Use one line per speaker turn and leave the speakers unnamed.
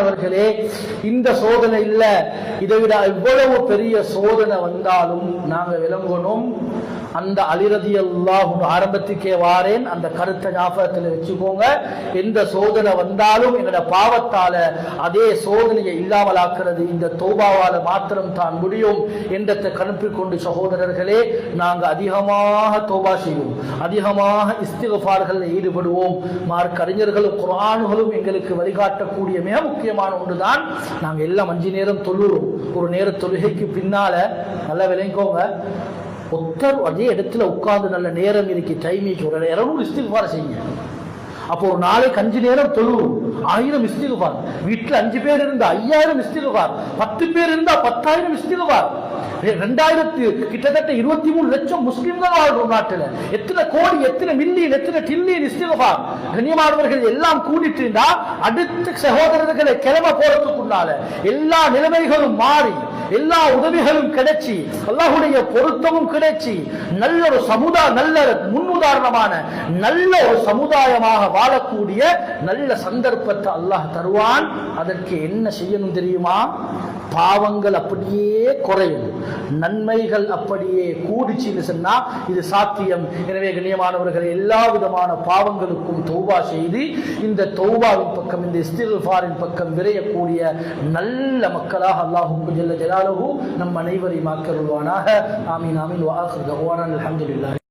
அவர்களே, இந்த சோதனை இல்ல, இதை விட எவ்வளவு பெரிய சோதனை வந்தாலும் நாங்க விளங்கணும். அந்த அலி ரலியல்லாஹு ஆரம்பத்துக்கே வாரேன், அந்த கருத்தை ஞாபகத்தில் வச்சுக்கோங்க. எந்த சோதனை வந்தாலும் எங்களோட பாவத்தால அதே சோதனையை இல்லாமலாக்குறது இந்த தௌபாவால மாத்திரம் தான் முடியும் என்றதை கணப்பில் கொண்டு சகோதரர்களே, நாங்க அதிகமாக தௌபா செய்வோம், அதிகமாக இஸ்திக்ஃபார்களில் ஈடுபடுவோம். மார்க்க அறிஞர்களும் குர்ஆன்களும் எங்களுக்கு வழிகாட்டக்கூடிய மிக முக்கியமான ஒன்றுதான், நாங்க எல்லாம் 5 நேரம் தொழுறோம். ஒரு நேர தொழுகைக்கு பின்னால நல்லா விளங்கிக்கோங்க, ஒருத்தர் அதே இடத்துல உட்கார்ந்து நல்ல நேரம் இருக்கு, டைமிக்கு ஒரு 200 இஸ்திக்ஃபார் செய்யுங்க. அப்போ ஒரு நாளைக்கு 5 நேரம் தொழுவோம், 1000 இஸ்திக்ஃபார். வீட்டில் 5 பேர் இருந்தா 5000 இஸ்திக்ஃபார், 10 பேர் இருந்தா 10,000 இஸ்திக்ஃபார். 2000 கிட்டத்தட்ட 23 லட்சம் முஸ்லிம்கள் வாழ்றோம் நாட்டில். எத்தனை கோடி, எத்தனை மில்லியன், எத்தனை டில்லியன் இஸ்திக்ஃபார். கண்ணியமானவர்கள் எல்லாம் கூடிட்டு இருந்தா அடுத்த சகோதரர்களை கிளம்ப போறதுக்குள்ளால எல்லா நிலைமைகளும் மாறி, எல்லா உதவிகளும் கிடைச்சி, அல்லாஹ்வுடைய பொருத்தமும் கிடைச்சி, நல்ல ஒரு நல்ல முன்னுதாரணமான நல்ல ஒரு சமுதாயமாக வாழக்கூடிய நல்ல சந்தர்ப்பத்தை அல்லாஹ் தருவான். அதற்கு என்ன செய்யணும் தெரியுமா? பாவங்கள் அப்படியே குறையும், நன்மைகள் அப்படியே கூடிச்சுன்னு சொன்னா இது சாத்தியம். எனவே கண்ணியமானவர்கள், எல்லா விதமான பாவங்களுக்கும் தௌபா செய்து இந்த தௌபாவின் பக்கம், இந்த இஸ்திக்ஃபாரின் பக்கம் விரையக்கூடிய நல்ல மக்களாக அல்லாஹ் ஜல்ல ஜலாலுஹு நம் அனைவரையும் ஆக்கியருள்வானாக. ஆமீன் ஆமீன். வ ஆகிரு தஅவானா அல்ஹம்துலில்லாஹ்.